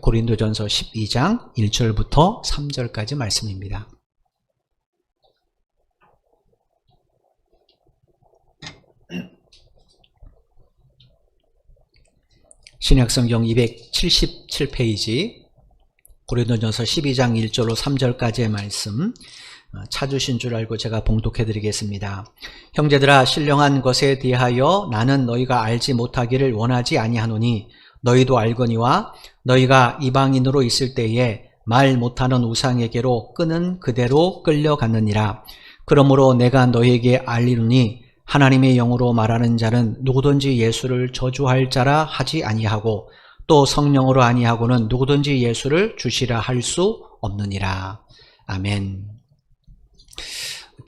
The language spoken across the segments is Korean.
고린도전서 12장 1절부터 3절까지 말씀입니다. 신약성경 277페이지 고린도전서 12장 1절로 3절까지의 말씀 찾으신 줄 알고 제가 봉독해 드리겠습니다. 형제들아, 신령한 것에 대하여 나는 너희가 알지 못하기를 원하지 아니하노니 너희도 알거니와 너희가 이방인으로 있을 때에 말 못하는 우상에게로 끄는 그대로 끌려갔느니라. 그러므로 내가 너희에게 알리노니 하나님의 영으로 말하는 자는 누구든지 예수를 저주할 자라 하지 아니하고 또 성령으로 아니하고는 누구든지 예수를 주시라 할 수 없느니라. 아멘.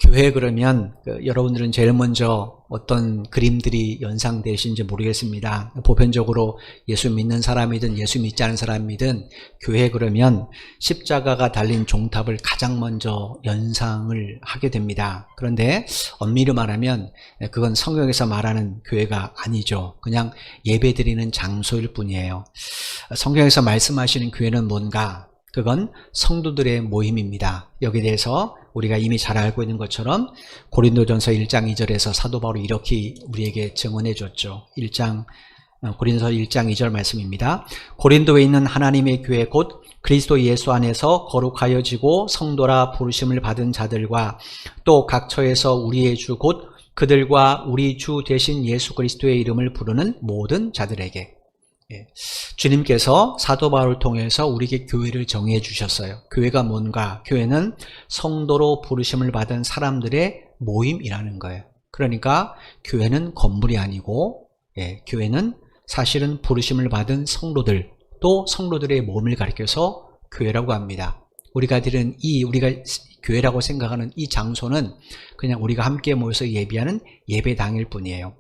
교회 그러면 여러분들은 제일 먼저 어떤 그림들이 연상되신지 모르겠습니다. 보편적으로 예수 믿는 사람이든 예수 믿지 않은 사람이든 교회 그러면 십자가가 달린 종탑을 가장 먼저 연상을 하게 됩니다. 그런데 엄밀히 말하면 그건 성경에서 말하는 교회가 아니죠. 그냥 예배드리는 장소일 뿐이에요. 성경에서 말씀하시는 교회는 뭔가? 그건 성도들의 모임입니다. 여기에 대해서 우리가 이미 잘 알고 있는 것처럼 고린도전서 1장 2절에서 사도 바울이 이렇게 우리에게 증언해 줬죠. 고린도서 1장 2절 말씀입니다. 고린도에 있는 하나님의 교회 곧 그리스도 예수 안에서 거룩하여지고 성도라 부르심을 받은 자들과 또 각 처에서 우리의 주 곧 그들과 우리 주 되신 예수 그리스도의 이름을 부르는 모든 자들에게, 주님께서 사도 바울을 통해서 우리에게 교회를 정해 주셨어요. 교회가 뭔가? 교회는 성도로 부르심을 받은 사람들의 모임이라는 거예요. 그러니까 교회는 건물이 아니고, 교회는 사실은 부르심을 받은 성도들, 또 성도들의 모임을 가리켜서 교회라고 합니다. 우리가 교회라고 생각하는 이 장소는 그냥 우리가 함께 모여서 예배하는 예배당일 뿐이에요.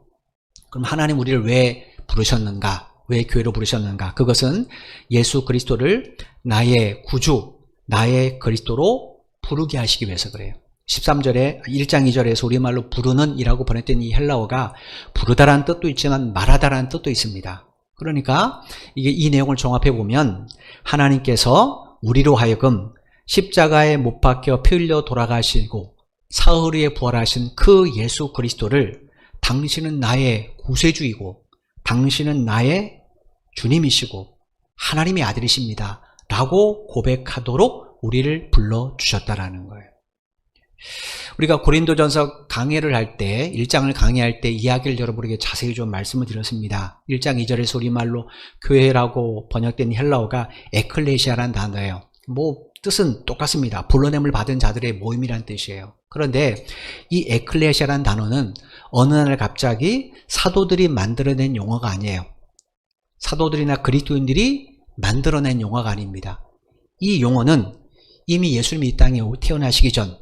그럼 하나님 우리를 왜 부르셨는가? 왜 교회로 부르셨는가? 그것은 예수 그리스도를 나의 구주, 나의 그리스도로 부르게 하시기 위해서 그래요. 13절에 1장 2절에서 우리말로 부르는 이라고 번역된 이 헬라어가 부르다라는 뜻도 있지만 말하다라는 뜻도 있습니다. 그러니까 이 내용을 종합해 보면 하나님께서 우리로 하여금 십자가에 못 박혀 피 흘려 돌아가시고 사흘 후에 부활하신 그 예수 그리스도를 당신은 나의 구세주이고 당신은 나의 주님이시고 하나님의 아들이십니다 라고 고백하도록 우리를 불러주셨다라는 거예요. 우리가 고린도전서 강해를 할 때, 1장을 강해할 때 이야기를 여러분에게 자세히 좀 말씀을 드렸습니다. 1장 2절에서 우리말로 교회라고 번역된 헬라어가 에클레시아라는 단어예요. 뜻은 똑같습니다. 불러냄을 받은 자들의 모임이라는 뜻이에요. 그런데 이 에클레시아라는 단어는 어느 날 갑자기 사도들이 만들어낸 용어가 아니에요. 사도들이나 그리스도인들이 만들어낸 용어가 아닙니다. 이 용어는 이미 예수님이 이 땅에 태어나시기 전,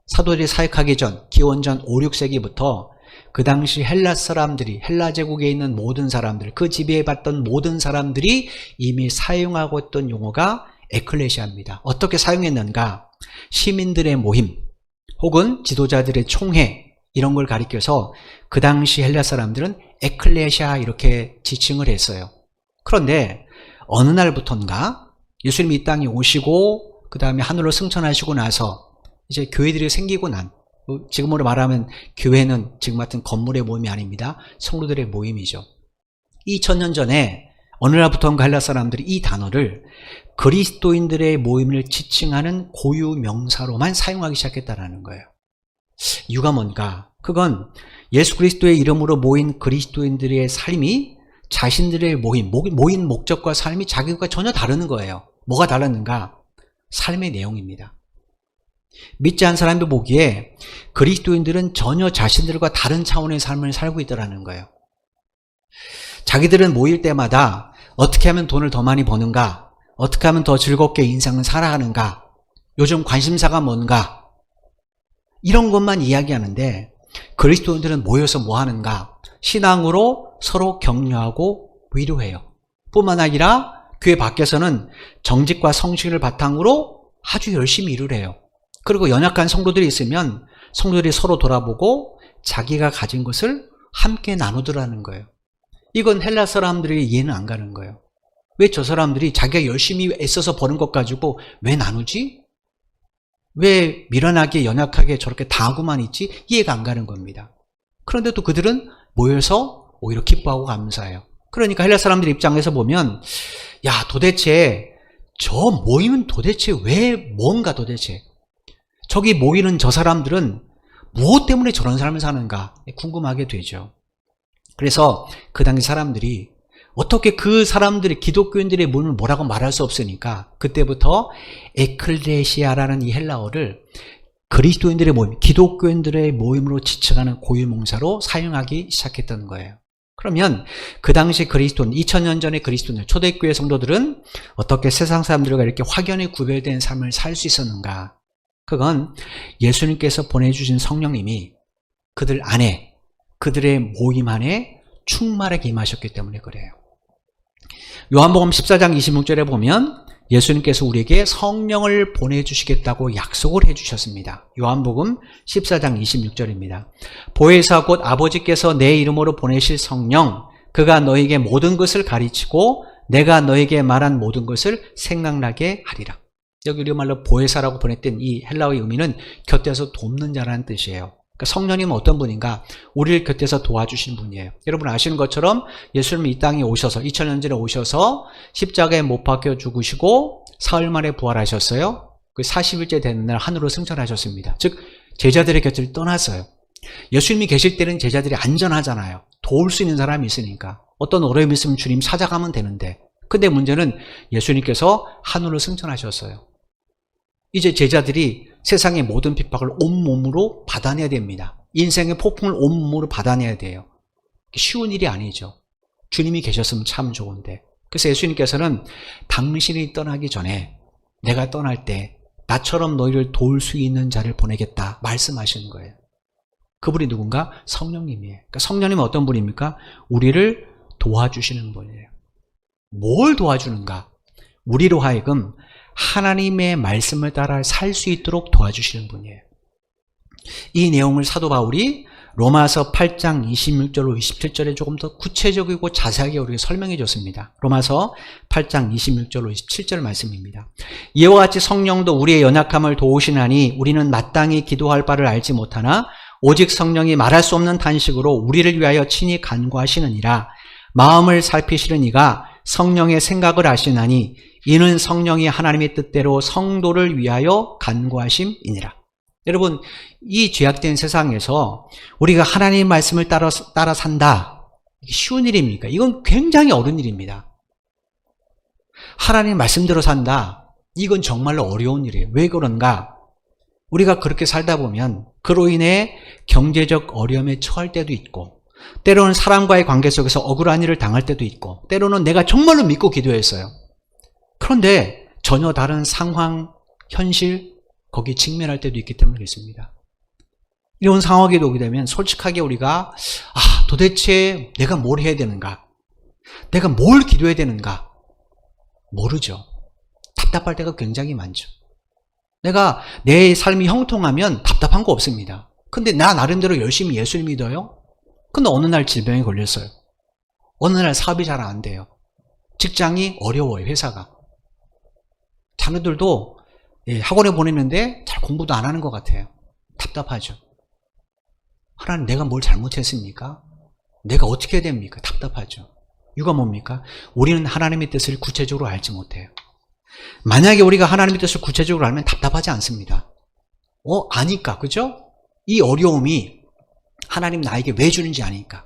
사도들이 사역하기 전, 기원전 5, 6세기부터 그 당시 헬라 사람들이, 헬라 제국에 있는 모든 사람들, 그 지배받던 모든 사람들이 이미 사용하고 있던 용어가 에클레시아입니다. 어떻게 사용했는가? 시민들의 모임 혹은 지도자들의 총회, 이런 걸 가리켜서 그 당시 헬라 사람들은 에클레시아 이렇게 지칭을 했어요. 그런데 어느 날부터인가 예수님이 이 땅에 오시고 그 다음에 하늘로 승천하시고 나서 이제 교회들이 생기고 지금으로 말하면 교회는 지금 같은 건물의 모임이 아닙니다. 성도들의 모임이죠. 2000년 전에 어느 날부터인가 헬라 사람들이 이 단어를 그리스도인들의 모임을 지칭하는 고유 명사로만 사용하기 시작했다는 거예요. 이유가 뭔가? 그건 예수 그리스도의 이름으로 모인 그리스도인들의 삶이 자신들의 모인 목적과 삶이 자기과 전혀 다르는 거예요. 뭐가 다르는가? 삶의 내용입니다. 믿지 않은 사람들 보기에 그리스도인들은 전혀 자신들과 다른 차원의 삶을 살고 있다는 거예요. 자기들은 모일 때마다 어떻게 하면 돈을 더 많이 버는가? 어떻게 하면 더 즐겁게 인생을 살아가는가? 요즘 관심사가 뭔가? 이런 것만 이야기하는데 그리스도인들은 모여서 뭐 하는가? 신앙으로 서로 격려하고 위로해요. 뿐만 아니라 교회 밖에서는 정직과 성실을 바탕으로 아주 열심히 일을 해요. 그리고 연약한 성도들이 있으면 성도들이 서로 돌아보고 자기가 가진 것을 함께 나누더라는 거예요. 이건 헬라 사람들이 이해는 안 가는 거예요. 왜 저 사람들이 자기가 열심히 애써서 버는 것 가지고 왜 나누지? 왜 미련하게 연약하게 저렇게 당하고만 있지? 이해가 안 가는 겁니다. 그런데 또 그들은 모여서 오히려 기뻐하고 감사해요. 그러니까 헬라 사람들 입장에서 보면 야, 도대체 저 모임은 도대체 왜 뭔가 도대체 저기 모이는 저 사람들은 무엇 때문에 저런 삶을 사는가 궁금하게 되죠. 그래서 그 당시 사람들이 어떻게 그 사람들이 기독교인들의 모임을 뭐라고 말할 수 없으니까 그때부터 에클레시아라는 이 헬라어를 그리스도인들의 모임, 기독교인들의 모임으로 지칭하는 고유명사로 사용하기 시작했던 거예요. 그러면 그 당시 그리스도인, 2000년 전의 그리스도인들, 초대교회 성도들은 어떻게 세상 사람들과 이렇게 확연히 구별된 삶을 살 수 있었는가? 그건 예수님께서 보내주신 성령님이 그들 안에, 그들의 모임 안에 충만하게 임하셨기 때문에 그래요. 요한복음 14장 26절에 보면 예수님께서 우리에게 성령을 보내주시겠다고 약속을 해주셨습니다. 요한복음 14장 26절입니다. 보혜사 곧 아버지께서 내 이름으로 보내실 성령, 그가 너에게 모든 것을 가르치고 내가 너에게 말한 모든 것을 생각나게 하리라. 여기 우리말로 보혜사라고 보냈던 이 헬라어의 의미는 곁에서 돕는 자라는 뜻이에요. 그러니까 성령님은 어떤 분인가? 우리를 곁에서 도와주시는 분이에요. 여러분 아시는 것처럼 예수님이 이 땅에 오셔서 2000년 전에 오셔서 십자가에 못 박혀 죽으시고 사흘 만에 부활하셨어요. 그 40일째 되는 날 하늘로 승천하셨습니다. 즉 제자들의 곁을 떠났어요. 예수님이 계실 때는 제자들이 안전하잖아요. 도울 수 있는 사람이 있으니까. 어떤 어려움이 있으면 주님 찾아가면 되는데, 근데 문제는 예수님께서 하늘로 승천하셨어요. 이제 제자들이 세상의 모든 핍박을 온몸으로 받아내야 됩니다. 인생의 폭풍을 온몸으로 받아내야 돼요. 쉬운 일이 아니죠. 주님이 계셨으면 참 좋은데. 그래서 예수님께서는 당신이 떠나기 전에 내가 떠날 때 나처럼 너희를 도울 수 있는 자를 보내겠다 말씀하시는 거예요. 그분이 누군가? 성령님이에요. 그러니까 성령님은 어떤 분입니까? 우리를 도와주시는 분이에요. 뭘 도와주는가? 우리로 하여금 하나님의 말씀을 따라 살 수 있도록 도와주시는 분이에요. 이 내용을 사도 바울이 로마서 8장 26절로 27절에 조금 더 구체적이고 자세하게 우리에게 설명해 줬습니다. 로마서 8장 26절로 27절 말씀입니다. 이와 같이 성령도 우리의 연약함을 도우시나니 우리는 마땅히 기도할 바를 알지 못하나 오직 성령이 말할 수 없는 탄식으로 우리를 위하여 친히 간구하시느니라. 마음을 살피시는 이가 성령의 생각을 아시나니 이는 성령이 하나님의 뜻대로 성도를 위하여 간구하심이니라. 여러분, 이 죄악된 세상에서 우리가 하나님의 말씀을 따라 산다. 이게 쉬운 일입니까? 이건 굉장히 어려운 일입니다. 하나님의 말씀대로 산다. 이건 정말로 어려운 일이에요. 왜 그런가? 우리가 그렇게 살다 보면 그로 인해 경제적 어려움에 처할 때도 있고, 때로는 사람과의 관계 속에서 억울한 일을 당할 때도 있고, 때로는 내가 정말로 믿고 기도했어요. 그런데 전혀 다른 상황, 현실, 거기에 직면할 때도 있기 때문에 그렇습니다. 이런 상황에 오게 되면 솔직하게 우리가 도대체 내가 뭘 해야 되는가? 내가 뭘 기도해야 되는가? 모르죠. 답답할 때가 굉장히 많죠. 내가 내 삶이 형통하면 답답한 거 없습니다. 근데 나 나름대로 열심히 예수를 믿어요? 근데 어느 날 질병에 걸렸어요. 어느 날 사업이 잘 안 돼요. 직장이 어려워요, 회사가. 자녀들도 학원에 보내는데 잘 공부도 안 하는 것 같아요. 답답하죠. 하나님, 내가 뭘 잘못했습니까? 내가 어떻게 해야 됩니까? 답답하죠. 이유가 뭡니까? 우리는 하나님의 뜻을 구체적으로 알지 못해요. 만약에 우리가 하나님의 뜻을 구체적으로 알면 답답하지 않습니다. 아니까, 그죠? 이 어려움이 하나님 나에게 왜 주는지 아니까.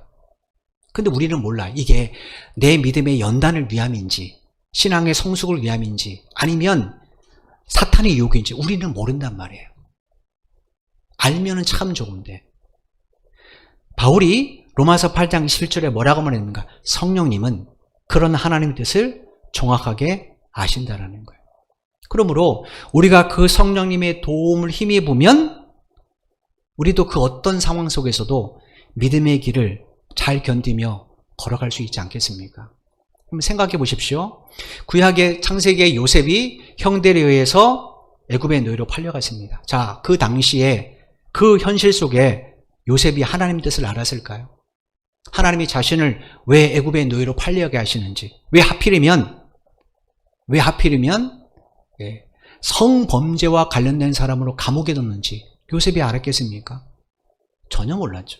근데 우리는 몰라. 이게 내 믿음의 연단을 위함인지, 신앙의 성숙을 위함인지, 아니면 사탄의 유혹인지 우리는 모른단 말이에요. 알면은 참 좋은데. 바울이 로마서 8장 21절에 뭐라고 말했는가? 성령님은 그런 하나님의 뜻을 정확하게 아신다라는 거예요. 그러므로 우리가 그 성령님의 도움을 힘입으면 우리도 그 어떤 상황 속에서도 믿음의 길을 잘 견디며 걸어갈 수 있지 않겠습니까? 한번 생각해 보십시오. 구약의 창세기의 요셉이 형들에 의해서 애굽의 노예로 팔려갔습니다. 자, 그 당시에 그 현실 속에 요셉이 하나님의 뜻을 알았을까요? 하나님이 자신을 왜 애굽의 노예로 팔려가게 하시는지, 왜 하필이면 왜 하필이면 성범죄와 관련된 사람으로 감옥에 넣는지 요셉이 알았겠습니까? 전혀 몰랐죠.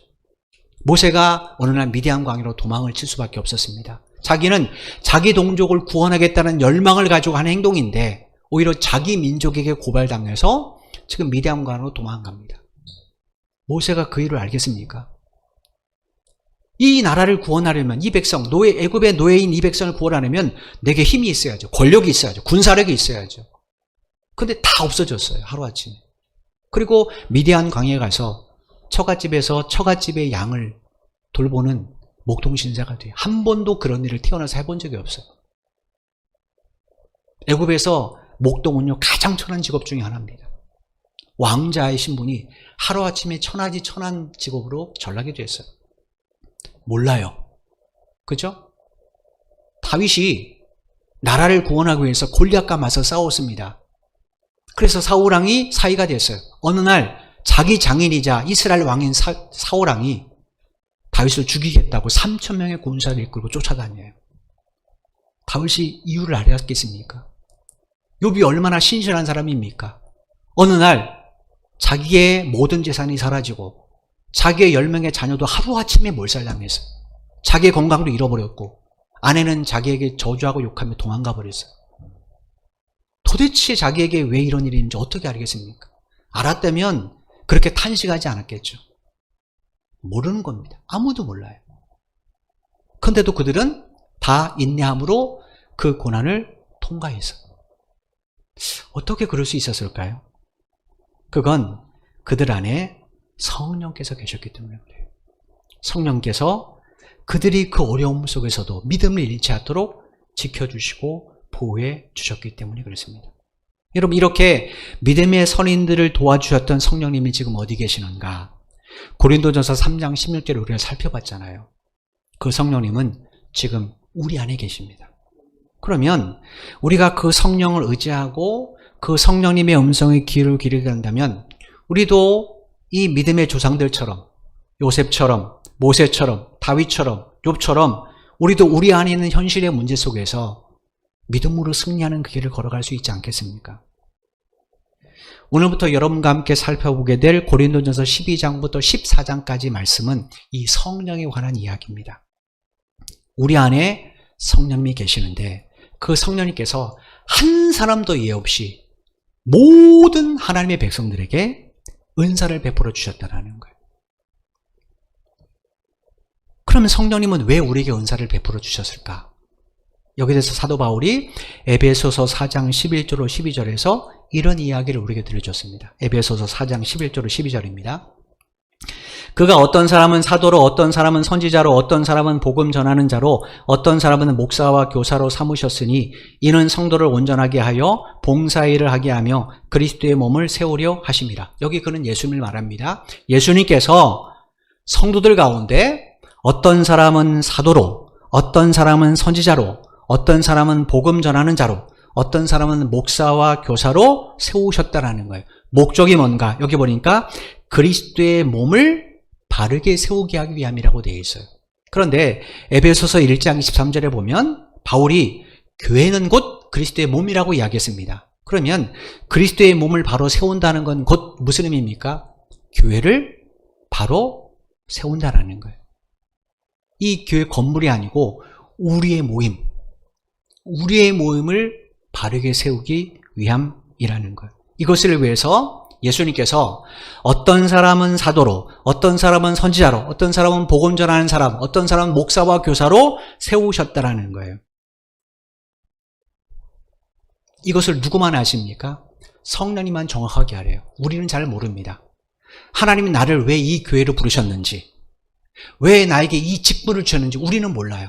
모세가 어느 날 미디안 광야로 도망을 칠 수밖에 없었습니다. 자기는 자기 동족을 구원하겠다는 열망을 가지고 하는 행동인데 오히려 자기 민족에게 고발당해서 지금 미디안 광야로 도망갑니다. 모세가 그 일을 알겠습니까? 이 나라를 구원하려면 이 백성, 애굽의 노예인 이 백성을 구원하려면 내게 힘이 있어야죠. 권력이 있어야죠. 군사력이 있어야죠. 근데 다 없어졌어요. 하루아침에. 그리고 미디안 광야에 가서 처갓집에서 처갓집의 양을 돌보는 목동신사가 돼요. 한 번도 그런 일을 태어나서 해본 적이 없어요. 애굽에서 목동은요 가장 천한 직업 중에 하나입니다. 왕자의 신분이 하루아침에 천하지 천한 직업으로 전락이 됐어요. 몰라요. 그죠? 다윗이 나라를 구원하기 위해서 골리앗과 맞서 싸웠습니다. 그래서 사울왕이 사위가 됐어요. 어느 날 자기 장인이자 이스라엘 왕인 사울왕이 다윗을 죽이겠다고 3,000명의 군사를 이끌고 쫓아다녀요. 다윗이 이유를 알았겠습니까? 욥이 얼마나 신실한 사람입니까? 어느 날 자기의 모든 재산이 사라지고 자기의 10명의 자녀도 하루아침에 몰살당했어요. 자기의 건강도 잃어버렸고 아내는 자기에게 저주하고 욕하며 도망가 버렸어요. 도대체 자기에게 왜 이런 일이 있는지 어떻게 알겠습니까? 알았다면 그렇게 탄식하지 않았겠죠. 모르는 겁니다. 아무도 몰라요. 그런데도 그들은 다 인내함으로 그 고난을 통과했어요. 어떻게 그럴 수 있었을까요? 그건 그들 안에 성령께서 계셨기 때문에 그래요. 성령께서 그들이 그 어려움 속에서도 믿음을 잃지 않도록 지켜주시고 보호해 주셨기 때문에 그렇습니다. 여러분, 이렇게 믿음의 선인들을 도와주셨던 성령님이 지금 어디 계시는가? 고린도전서 3장 16절을 우리가 살펴봤잖아요. 그 성령님은 지금 우리 안에 계십니다. 그러면 우리가 그 성령을 의지하고 그 성령님의 음성의 귀를 기르게 한다면 우리도 이 믿음의 조상들처럼 요셉처럼 모세처럼 다윗처럼 욥처럼 우리도 우리 안에 있는 현실의 문제 속에서 믿음으로 승리하는 그 길을 걸어갈 수 있지 않겠습니까? 오늘부터 여러분과 함께 살펴보게 될 고린도전서 12장부터 14장까지 말씀은 이 성령에 관한 이야기입니다. 우리 안에 성령님이 계시는데 그 성령님께서 한 사람도 예 없이 모든 하나님의 백성들에게 은사를 베풀어 주셨다는 거예요. 그러면 성령님은 왜 우리에게 은사를 베풀어 주셨을까? 여기에 대해서 사도 바울이 에베소서 4장 11절로 12절에서 이런 이야기를 우리에게 들려줬습니다. 에베소서 4장 11절로 12절입니다. 그가 어떤 사람은 사도로, 어떤 사람은 선지자로, 어떤 사람은 복음 전하는 자로, 어떤 사람은 목사와 교사로 삼으셨으니 이는 성도를 온전하게 하여 봉사일을 하게 하며 그리스도의 몸을 세우려 하심이라. 여기 그는 예수님을 말합니다. 예수님께서 성도들 가운데 어떤 사람은 사도로, 어떤 사람은 선지자로, 어떤 사람은 복음 전하는 자로, 어떤 사람은 목사와 교사로 세우셨다라는 거예요. 목적이 뭔가? 여기 보니까 그리스도의 몸을 바르게 세우게 하기 위함이라고 되어 있어요. 그런데 에베소서 1장 23절에 보면 바울이 교회는 곧 그리스도의 몸이라고 이야기했습니다. 그러면 그리스도의 몸을 바로 세운다는 건 곧 무슨 의미입니까? 교회를 바로 세운다라는 거예요. 이 교회 건물이 아니고 우리의 모임, 우리의 모임을 바르게 세우기 위함이라는 거예요. 이것을 위해서 예수님께서 어떤 사람은 사도로, 어떤 사람은 선지자로, 어떤 사람은 복음 전하는 사람, 어떤 사람은 목사와 교사로 세우셨다라는 거예요. 이것을 누구만 아십니까? 성령님만 정확하게 알아요. 우리는 잘 모릅니다. 하나님이 나를 왜 이 교회로 부르셨는지, 왜 나에게 이 직분을 주셨는지 우리는 몰라요.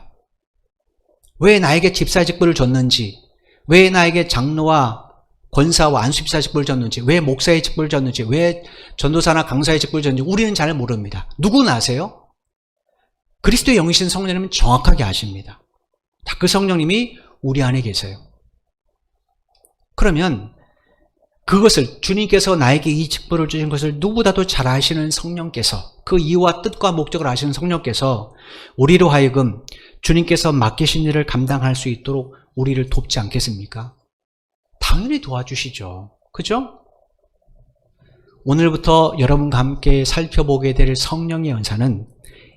왜 나에게 집사 직분을 줬는지, 왜 나에게 장로와 권사와 안수집사 직분을 줬는지, 왜 목사의 직분을 줬는지, 왜 전도사나 강사의 직분을 줬는지 우리는 잘 모릅니다. 누구는 아세요? 그리스도의 영이신 성령님은 정확하게 아십니다. 그 성령님이 우리 안에 계세요. 그러면 그것을 주님께서 나에게 이 직분을 주신 것을 누구보다도 잘 아시는 성령께서, 그 이유와 뜻과 목적을 아시는 성령께서 우리로 하여금 주님께서 맡기신 일을 감당할 수 있도록 우리를 돕지 않겠습니까? 당연히 도와주시죠. 그죠? 오늘부터 여러분과 함께 살펴보게 될 성령의 은사는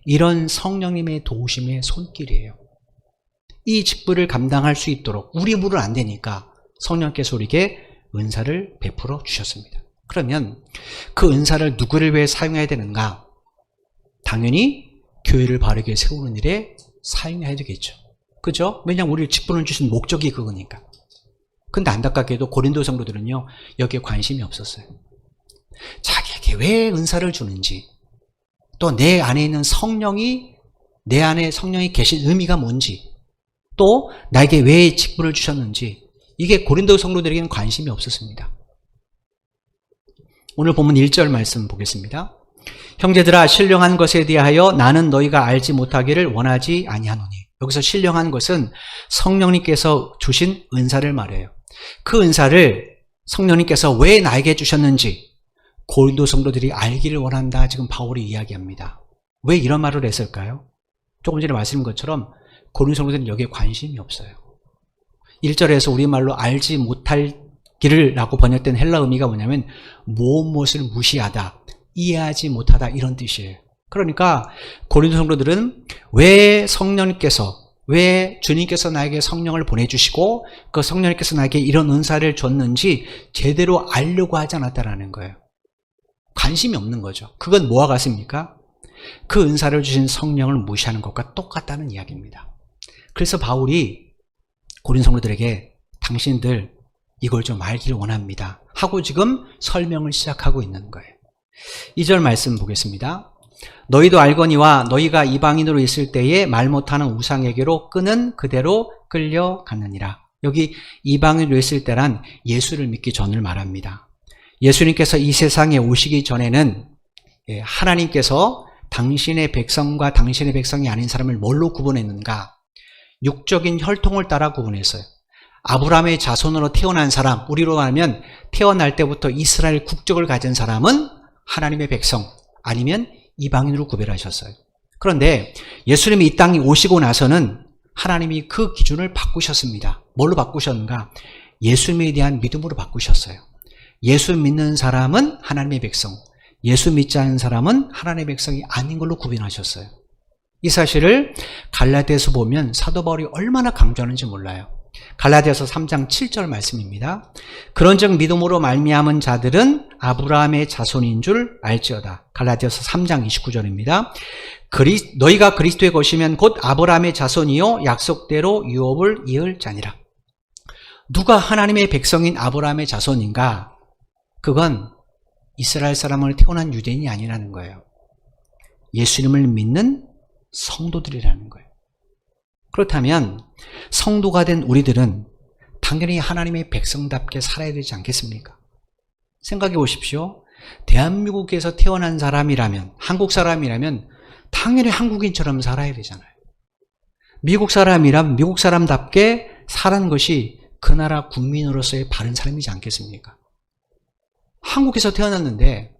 이런 성령님의 도우심의 손길이에요. 이 직분을 감당할 수 있도록 우리 힘으로는 안 되니까 성령께서 우리에게 은사를 베풀어 주셨습니다. 그러면 그 은사를 누구를 위해 사용해야 되는가? 당연히 교회를 바르게 세우는 일에 사용해야 되겠죠. 그죠? 왜냐하면 우리를 직분을 주신 목적이 그거니까. 근데 안타깝게도 고린도 성도들은요, 여기에 관심이 없었어요. 자기에게 왜 은사를 주는지, 또 내 안에 있는 성령이, 내 안에 성령이 계신 의미가 뭔지, 또 나에게 왜 직분을 주셨는지, 이게 고린도 성도들에게는 관심이 없었습니다. 오늘 본문 1절 말씀 보겠습니다. 형제들아, 신령한 것에 대하여 나는 너희가 알지 못하기를 원하지 아니하노니. 여기서 신령한 것은 성령님께서 주신 은사를 말해요. 그 은사를 성령님께서 왜 나에게 주셨는지 고린도 성도들이 알기를 원한다. 지금 바울이 이야기합니다. 왜 이런 말을 했을까요? 조금 전에 말씀드린 것처럼 고린도 성도들은 여기에 관심이 없어요. 1절에서 우리말로 알지 못할기를 라고 번역된 헬라 의미가 뭐냐면 무엇을 무시하다, 이해하지 못하다, 이런 뜻이에요. 그러니까 고린도 성도들은 왜 성령님께서, 왜 주님께서 나에게 성령을 보내주시고 그 성령님께서 나에게 이런 은사를 줬는지 제대로 알려고 하지 않았다는 거예요. 관심이 없는 거죠. 그건 뭐와 같습니까? 그 은사를 주신 성령을 무시하는 것과 똑같다는 이야기입니다. 그래서 바울이 고린 성도들에게 당신들 이걸 좀 알기를 원합니다 하고 지금 설명을 시작하고 있는 거예요. 2절 말씀 보겠습니다. 너희도 알거니와 너희가 이방인으로 있을 때에 말 못하는 우상에게로 끄는 그대로 끌려갔느니라. 여기 이방인으로 있을 때란 예수를 믿기 전을 말합니다. 예수님께서 이 세상에 오시기 전에는 하나님께서 당신의 백성과 당신의 백성이 아닌 사람을 뭘로 구분했는가? 육적인 혈통을 따라 구분했어요. 아브라함의 자손으로 태어난 사람, 우리로 하면 태어날 때부터 이스라엘 국적을 가진 사람은 하나님의 백성, 아니면 이방인으로 구별하셨어요. 그런데 예수님이 이 땅에 오시고 나서는 하나님이 그 기준을 바꾸셨습니다. 뭘로 바꾸셨는가? 예수님에 대한 믿음으로 바꾸셨어요. 예수 믿는 사람은 하나님의 백성, 예수 믿지 않는 사람은 하나님의 백성이 아닌 걸로 구분하셨어요. 이 사실을 갈라디아서 보면 사도 바울이 얼마나 강조하는지 몰라요. 갈라디아서 3장 7절 말씀입니다. 그런즉 믿음으로 말미암은 자들은 아브라함의 자손인 줄 알지어다. 갈라디아서 3장 29절입니다. 너희가 그리스도의 것이면 곧 아브라함의 자손이요 약속대로 유업을 이을 자니라. 누가 하나님의 백성인 아브라함의 자손인가? 그건 이스라엘 사람을 태어난 유대인이 아니라는 거예요. 예수님을 믿는 성도들이라는 거예요. 그렇다면 성도가 된 우리들은 당연히 하나님의 백성답게 살아야 되지 않겠습니까? 생각해 보십시오. 대한민국에서 태어난 사람이라면, 한국 사람이라면 당연히 한국인처럼 살아야 되잖아요. 미국 사람이라면 미국 사람답게 사는 것이 그 나라 국민으로서의 바른 삶이지 않겠습니까? 한국에서 태어났는데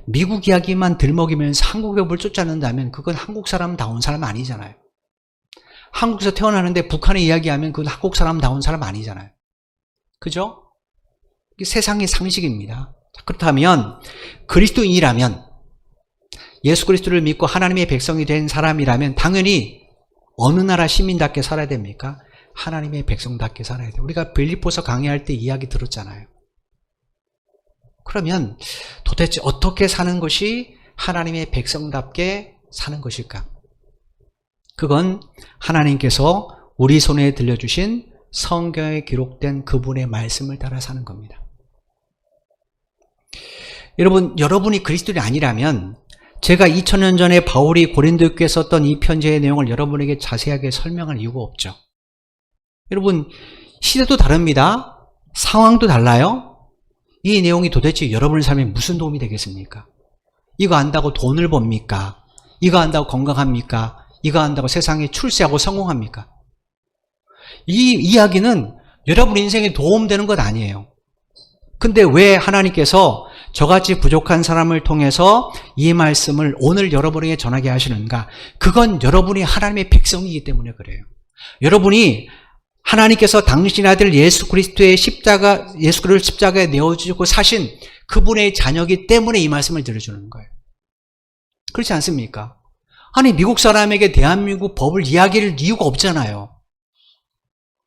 미국 이야기만 들먹이면서 한국의 법을 쫓아낸다면 그건 한국 사람다운 사람 아니잖아요. 한국에서 태어나는데 북한의 이야기하면 그건 한국 사람다운 사람 아니잖아요. 그죠? 이게 세상의 상식입니다. 그렇다면 그리스도인이라면, 예수 그리스도를 믿고 하나님의 백성이 된 사람이라면 당연히 어느 나라 시민답게 살아야 됩니까? 하나님의 백성답게 살아야 돼요. 우리가 빌립보서 강의할 때 이야기 들었잖아요. 그러면 도대체 어떻게 사는 것이 하나님의 백성답게 사는 것일까? 그건 하나님께서 우리 손에 들려주신 성경에 기록된 그분의 말씀을 따라 사는 겁니다. 여러분이 그리스도인이 아니라면 제가 2000년 전에 바울이 고린도교에 썼던 이 편지의 내용을 여러분에게 자세하게 설명할 이유가 없죠. 여러분, 시대도 다릅니다. 상황도 달라요. 이 내용이 도대체 여러분의 삶에 무슨 도움이 되겠습니까? 이거 안다고 돈을 법니까? 이거 안다고 건강합니까? 이거 안다고 세상에 출세하고 성공합니까? 이 이야기는 여러분 인생에 도움되는 것 아니에요. 근데 왜 하나님께서 저같이 부족한 사람을 통해서 이 말씀을 오늘 여러분에게 전하게 하시는가? 그건 여러분이 하나님의 백성이기 때문에 그래요. 여러분이 하나님께서 당신 아들 예수 그리스도의 예수 그리스도를 십자가에 내어주고 사신 그분의 자녀이기 때문에 이 말씀을 들어주는 거예요. 그렇지 않습니까? 아니, 미국 사람에게 대한민국 법을 이야기할 이유가 없잖아요.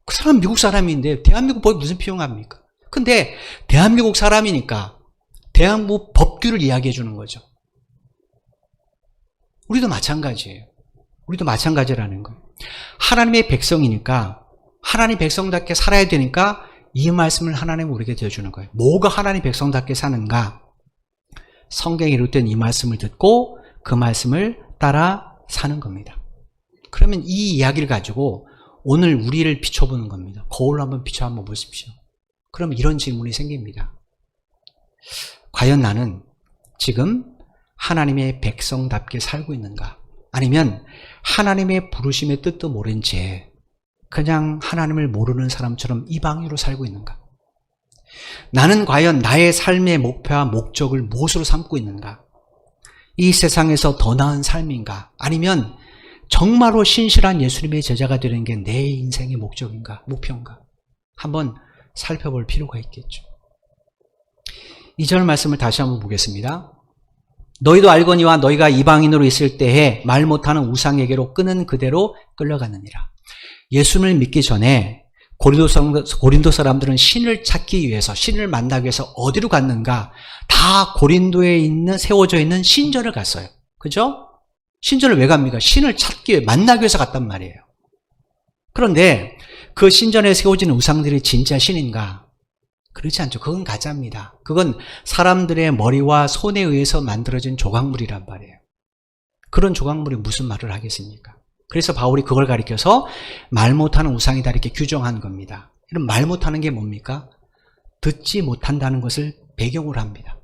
그 사람 미국 사람인데 대한민국 법이 무슨 필요합니까? 근데 대한민국 사람이니까 대한민국 법규를 이야기해 주는 거죠. 우리도 마찬가지예요. 우리도 마찬가지라는 거예요. 하나님의 백성이니까 하나님 백성답게 살아야 되니까 이 말씀을 하나님은 우리에게 들려주는 거예요. 뭐가 하나님 백성답게 사는가? 성경에 이룰 이 말씀을 듣고 그 말씀을 따라 사는 겁니다. 그러면 이 이야기를 가지고 오늘 우리를 비춰보는 겁니다. 거울로 한번 비춰 한번 보십시오. 그럼 이런 질문이 생깁니다. 과연 나는 지금 하나님의 백성답게 살고 있는가? 아니면 하나님의 부르심의 뜻도 모른 채 그냥 하나님을 모르는 사람처럼 이방인으로 살고 있는가? 나는 과연 나의 삶의 목표와 목적을 무엇으로 삼고 있는가? 이 세상에서 더 나은 삶인가? 아니면 정말로 신실한 예수님의 제자가 되는 게 내 인생의 목적인가? 목표인가? 한번 살펴볼 필요가 있겠죠. 2절 말씀을 다시 한번 보겠습니다. 너희도 알거니와 너희가 이방인으로 있을 때에 말 못하는 우상에게로 끄는 그대로 끌려갔느니라. 예수님을 믿기 전에 고린도 사람들은 신을 찾기 위해서, 신을 만나기 위해서 어디로 갔는가? 다 고린도에 세워져 있는 신전을 갔어요. 그죠? 신전을 왜 갑니까? 신을 찾기 위해, 만나기 위해서 갔단 말이에요. 그런데 그 신전에 세워진 우상들이 진짜 신인가? 그렇지 않죠. 그건 가짜입니다. 그건 사람들의 머리와 손에 의해서 만들어진 조각물이란 말이에요. 그런 조각물이 무슨 말을 하겠습니까? 그래서 바울이 그걸 가리켜서 말 못하는 우상이다 이렇게 규정한 겁니다. 이런 말 못하는 게 뭡니까? 듣지 못한다는 것을 배경으로 합니다.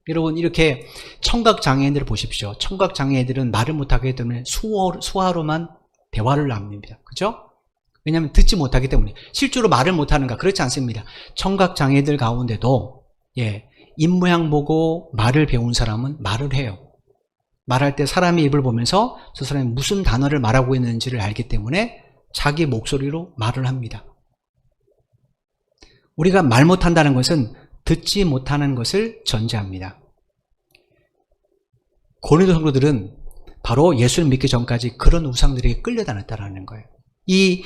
여러분, 이렇게 청각장애인들을 보십시오. 청각장애인들은 말을 못하기 때문에 수화로만 대화를 합니다. 그죠? 왜냐하면 듣지 못하기 때문에. 실제로 말을 못하는가? 그렇지 않습니다. 청각장애인들 가운데도 입모양 보고 말을 배운 사람은 말을 해요. 말할 때 사람의 입을 보면서 저 사람이 무슨 단어를 말하고 있는지를 알기 때문에 자기 목소리로 말을 합니다. 우리가 말 못한다는 것은 듣지 못하는 것을 전제합니다. 고린도 성도들은 바로 예수를 믿기 전까지 그런 우상들에게 끌려다녔다는 거예요. 이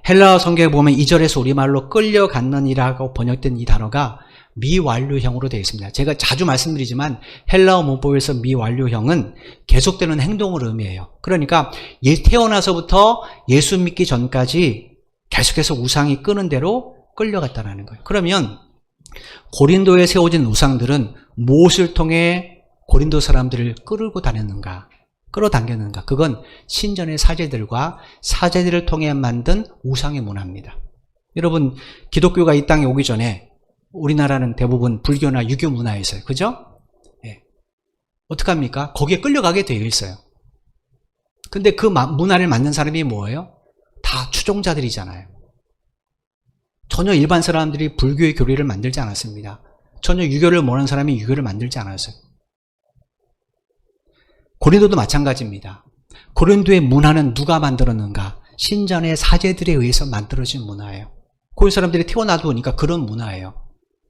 헬라어 성경에 보면 2절에서 우리말로 끌려갔느니라고 번역된 이 단어가 미완료형으로 되어 있습니다. 제가 자주 말씀드리지만 헬라어 문법에서 미완료형은 계속되는 행동을 의미해요. 그러니까 태어나서부터 예수 믿기 전까지 계속해서 우상이 끄는 대로 끌려갔다는 거예요. 그러면 고린도에 세워진 우상들은 무엇을 통해 고린도 사람들을 끌고 다녔는가? 끌어당겼는가? 그건 신전의 사제들과 사제들을 통해 만든 우상의 문화입니다. 여러분, 기독교가 이 땅에 오기 전에 우리나라는 대부분 불교나 유교 문화였어요. 그죠? 어떡합니까? 거기에 끌려가게 되어 있어요. 근데 그 문화를 만든 사람이 뭐예요? 다 추종자들이잖아요. 전혀 일반 사람들이 불교의 교리를 만들지 않았습니다. 전혀 유교를 모르는 사람이 유교를 만들지 않았어요. 고린도도 마찬가지입니다. 고린도의 문화는 누가 만들었는가? 신전의 사제들에 의해서 만들어진 문화예요. 고린 사람들이 태어나도 보니까 그런 문화예요.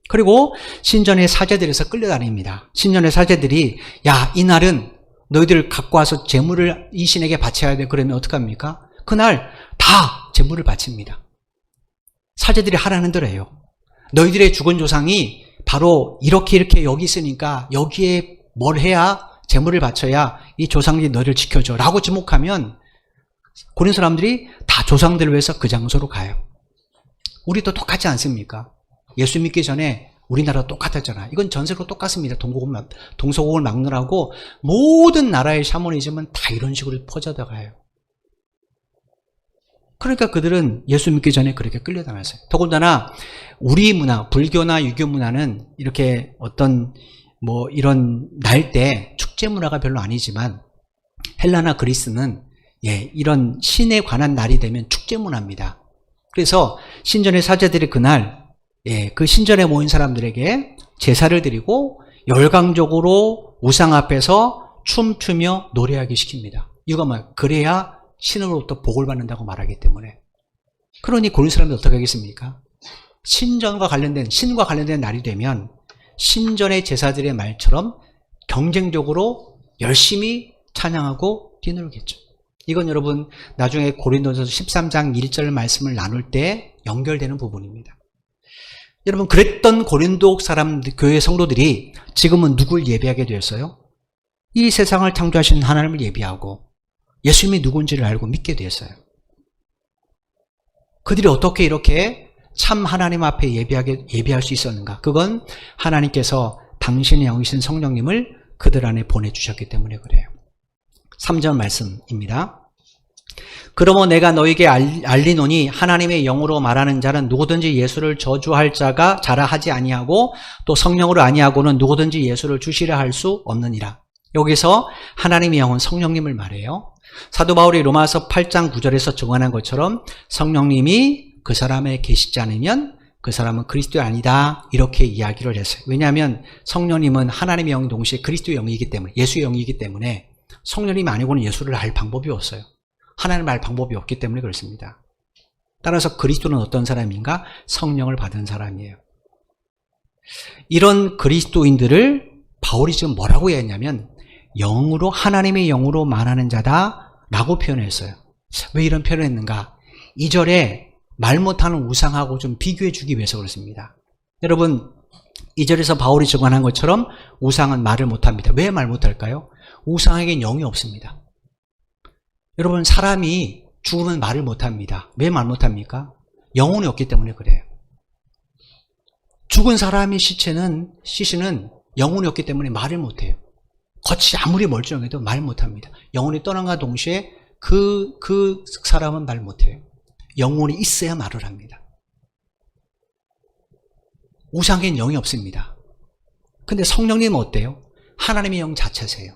그리고 신전의 사제들에서 끌려다닙니다. 신전의 사제들이 야, 이날은 너희들 갖고 와서 제물을 이 신에게 바쳐야 돼. 그러면 어떡합니까? 그날 다 제물을 바칩니다. 사제들이 하라는 대로 해요. 너희들의 죽은 조상이 바로 이렇게 여기 있으니까 여기에 뭘 해야, 제물을 바쳐야 이 조상들이 너희를 지켜줘 라고 지목하면 고린 사람들이 다 조상들을 위해서 그 장소로 가요. 우리도 똑같지 않습니까? 예수 믿기 전에 우리나라 똑같았잖아요. 이건 전 세계로 똑같습니다. 동서고을 막느라고 모든 나라의 샤머니즘은 다 이런 식으로 퍼져다 가요. 그러니까 그들은 예수 믿기 전에 그렇게 끌려다녔어요. 더군다나 우리 문화, 불교나 유교 문화는 이렇게 어떤 이런 날 때 축제 문화가 별로 아니지만 헬라나 그리스는 이런 신에 관한 날이 되면 축제 문화입니다. 그래서 신전의 사제들이 그날 그 신전에 모인 사람들에게 제사를 드리고 열광적으로 우상 앞에서 춤추며 노래하기 시킵니다. 이유가 뭐예요? 그래야 신으로부터 복을 받는다고 말하기 때문에. 그러니 고린 사람들 어떻게 하겠습니까? 신과 관련된 날이 되면 신전의 제사들의 말처럼 경쟁적으로 열심히 찬양하고 뛰놀겠죠. 이건 여러분 나중에 고린도전서 13장 1절 말씀을 나눌 때 연결되는 부분입니다. 여러분 그랬던 고린도 교회 성도들이 지금은 누굴 예배하게 되었어요? 이 세상을 창조하신 하나님을 예배하고 예수님이 누군지를 알고 믿게 되었어요. 그들이 어떻게 이렇게 참 하나님 앞에 예배할 수 있었는가? 그건 하나님께서 당신의 영이신 성령님을 그들 안에 보내주셨기 때문에 그래요. 3절 말씀입니다. 그러므로 내가 너에게 알리노니 하나님의 영으로 말하는 자는 누구든지 예수를 저주할 자가 자라 하지 아니하고 또 성령으로 아니하고는 누구든지 예수를 주시라 할 수 없느니라. 여기서 하나님의 영은 성령님을 말해요. 사도 바울이 로마서 8장 9절에서 증언한 것처럼 성령님이 그 사람에 계시지 않으면 그 사람은 그리스도가 아니다 이렇게 이야기를 했어요. 왜냐하면 성령님은 하나님의 영이 동시에 그리스도의 영이기 때문에 예수의 영이기 때문에 성령님 아니고는 예수를 알 방법이 없어요. 하나님을 알 방법이 없기 때문에 그렇습니다. 따라서 그리스도는 어떤 사람인가? 성령을 받은 사람이에요. 이런 그리스도인들을 바울이 지금 뭐라고 했냐면 영으로 하나님의 영으로 말하는 자다라고 표현했어요. 왜 이런 표현을 했는가? 2절에 말 못하는 우상하고 좀 비교해 주기 위해서 그렇습니다. 여러분 2절에서 바울이 증언한 것처럼 우상은 말을 못합니다. 왜 말 못할까요? 우상에겐 영이 없습니다. 여러분 사람이 죽으면 말을 못합니다. 왜 말 못합니까? 영혼이 없기 때문에 그래요. 죽은 사람의 시신은 영혼이 없기 때문에 말을 못해요. 겉이 아무리 멀쩡해도 말 못합니다. 영혼이 떠난과 동시에 그 사람은 말 못해요. 영혼이 있어야 말을 합니다. 우상에는 영이 없습니다. 근데 성령님은 어때요? 하나님의 영 자체세요.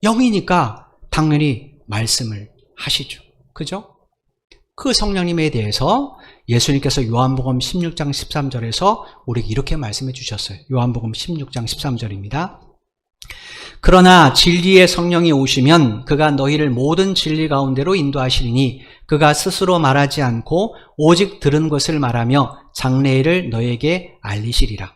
영이니까 당연히 말씀을 하시죠. 그죠? 그 성령님에 대해서 예수님께서 요한복음 16장 13절에서 우리에게 이렇게 말씀해 주셨어요. 요한복음 16장 13절입니다. 그러나 진리의 성령이 오시면 그가 너희를 모든 진리 가운데로 인도하시리니 그가 스스로 말하지 않고 오직 들은 것을 말하며 장래일을 너에게 알리시리라.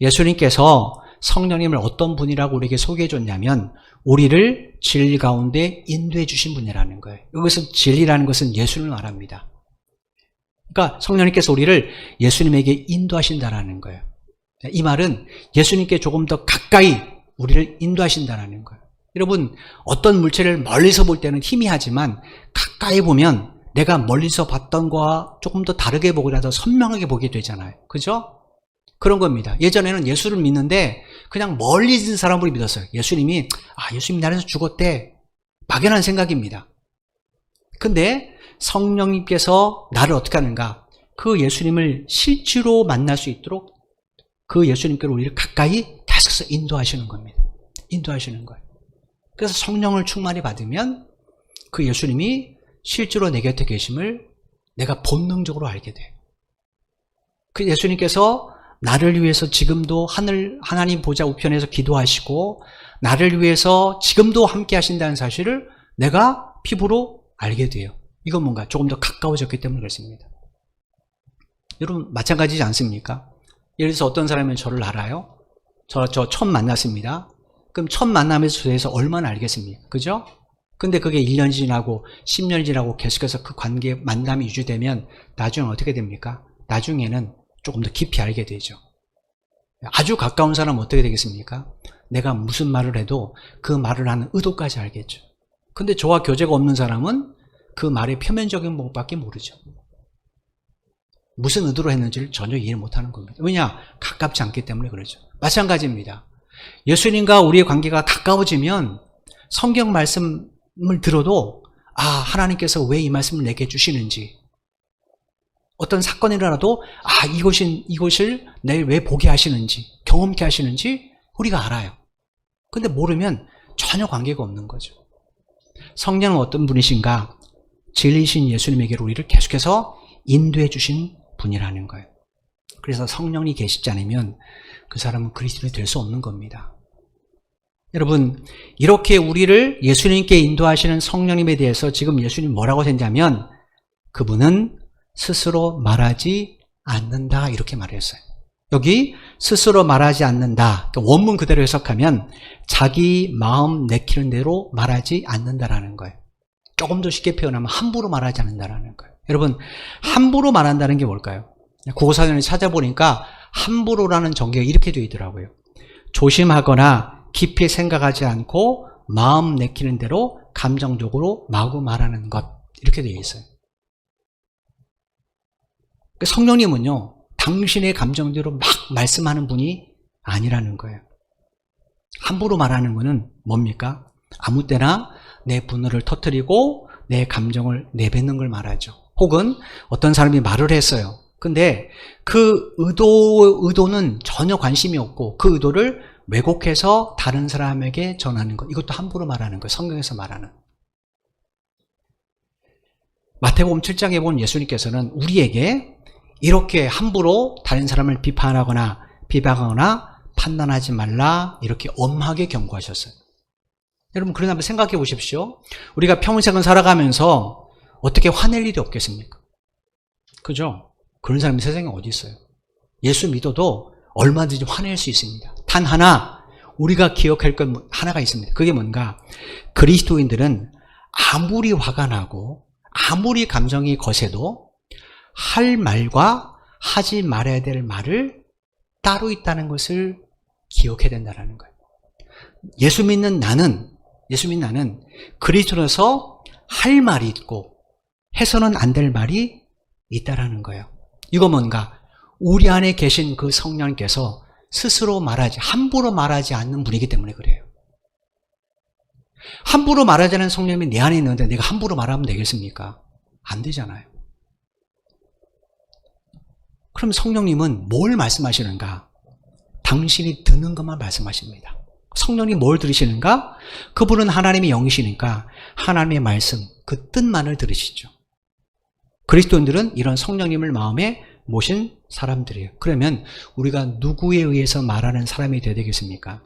예수님께서 성령님을 어떤 분이라고 우리에게 소개해 줬냐면 우리를 진리 가운데 인도해 주신 분이라는 거예요. 여기서 진리라는 것은 예수님을 말합니다. 그러니까 성령님께서 우리를 예수님에게 인도하신다라는 거예요. 이 말은 예수님께 조금 더 가까이 우리를 인도하신다라는 거예요. 여러분 어떤 물체를 멀리서 볼 때는 희미하지만 가까이 보면 내가 멀리서 봤던 거와 조금 더 다르게 보기라도 선명하게 보게 되잖아요. 그죠? 그런 겁니다. 예전에는 예수를 믿는데 그냥 멀리 있는 사람으로 믿었어요. 예수님이 예수님이 나라에서 죽었대. 막연한 생각입니다. 근데 성령님께서 나를 어떻게 하는가? 그 예수님을 실제로 만날 수 있도록 그 예수님께로 우리를 가까이 계속해서 인도하시는 겁니다. 인도하시는 거예요. 그래서 성령을 충만히 받으면 그 예수님이 실제로 내 곁에 계심을 내가 본능적으로 알게 돼요. 그 예수님께서 나를 위해서 지금도 하나님 보좌 우편에서 기도하시고 나를 위해서 지금도 함께 하신다는 사실을 내가 피부로 알게 돼요. 이건 뭔가 조금 더 가까워졌기 때문에 그렇습니다. 여러분 마찬가지지 않습니까? 예를 들어서 어떤 사람이 저를 알아요? 저 처음 만났습니다. 그럼 첫 만남에서 대해서 얼마나 알겠습니까? 그죠? 근데 그게 1년 지나고 10년 지나고 계속해서 그 관계 만남이 유지되면 나중에 어떻게 됩니까? 나중에는 조금 더 깊이 알게 되죠. 아주 가까운 사람은 어떻게 되겠습니까? 내가 무슨 말을 해도 그 말을 하는 의도까지 알겠죠. 근데 저와 교제가 없는 사람은 그 말의 표면적인 부분밖에 모르죠. 무슨 의도로 했는지를 전혀 이해 못하는 겁니다. 왜냐? 가깝지 않기 때문에 그러죠. 마찬가지입니다. 예수님과 우리의 관계가 가까워지면 성경 말씀을 들어도 하나님께서 왜 이 말씀을 내게 주시는지, 어떤 사건이 일어나도 이것을 내일 왜 보게 하시는지, 경험케 하시는지 우리가 알아요. 근데 모르면 전혀 관계가 없는 거죠. 성령은 어떤 분이신가? 진리신 예수님에게로 우리를 계속해서 인도해 주신 분이라는 거예요. 그래서 성령이 계시지 않으면 그 사람은 그리스도인이 될 수 없는 겁니다. 여러분 이렇게 우리를 예수님께 인도하시는 성령님에 대해서 지금 예수님 뭐라고 했냐면 그분은 스스로 말하지 않는다 이렇게 말했어요. 여기 스스로 말하지 않는다. 원문 그대로 해석하면 자기 마음 내키는 대로 말하지 않는다라는 거예요. 조금 더 쉽게 표현하면 함부로 말하지 않는다라는 거예요. 여러분, 함부로 말한다는 게 뭘까요? 국어사전을 찾아보니까 함부로라는 정의가 이렇게 되어 있더라고요. 조심하거나 깊이 생각하지 않고 마음 내키는 대로 감정적으로 마구 말하는 것 이렇게 되어 있어요. 성령님은요, 당신의 감정대로 막 말씀하는 분이 아니라는 거예요. 함부로 말하는 것은 뭡니까? 아무 때나 내 분노를 터뜨리고 내 감정을 내뱉는 걸 말하죠. 혹은 어떤 사람이 말을 했어요. 근데 그 의도는 전혀 관심이 없고 그 의도를 왜곡해서 다른 사람에게 전하는 것. 이것도 함부로 말하는 거예요. 성경에서 말하는. 마태복음 7장에 본 예수님께서는 우리에게 이렇게 함부로 다른 사람을 비판하거나 비방하거나 판단하지 말라 이렇게 엄하게 경고하셨어요. 여러분, 그러나 한번 생각해 보십시오. 우리가 평생을 살아가면서 어떻게 화낼 일이 없겠습니까? 그죠? 그런 사람이 세상에 어디 있어요? 예수 믿어도 얼마든지 화낼 수 있습니다. 단 하나 우리가 기억할 건 하나가 있습니다. 그게 뭔가? 그리스도인들은 아무리 화가 나고 아무리 감정이 거세도 할 말과 하지 말아야 될 말을 따로 있다는 것을 기억해야 된다는 거예요. 예수 믿는 나는 그리스도로서 할 말이 있고 해서는 안 될 말이 있다라는 거예요. 이거 뭔가? 우리 안에 계신 그 성령께서 스스로 함부로 말하지 않는 분이기 때문에 그래요. 함부로 말하지 않는 성령이 내 안에 있는데 내가 함부로 말하면 되겠습니까? 안 되잖아요. 그럼 성령님은 뭘 말씀하시는가? 당신이 듣는 것만 말씀하십니다. 성령님 뭘 들으시는가? 그분은 하나님의 영이시니까 하나님의 말씀, 그 뜻만을 들으시죠. 그리스도인들은 이런 성령님을 마음에 모신 사람들이에요. 그러면 우리가 누구에 의해서 말하는 사람이 되어야 되겠습니까?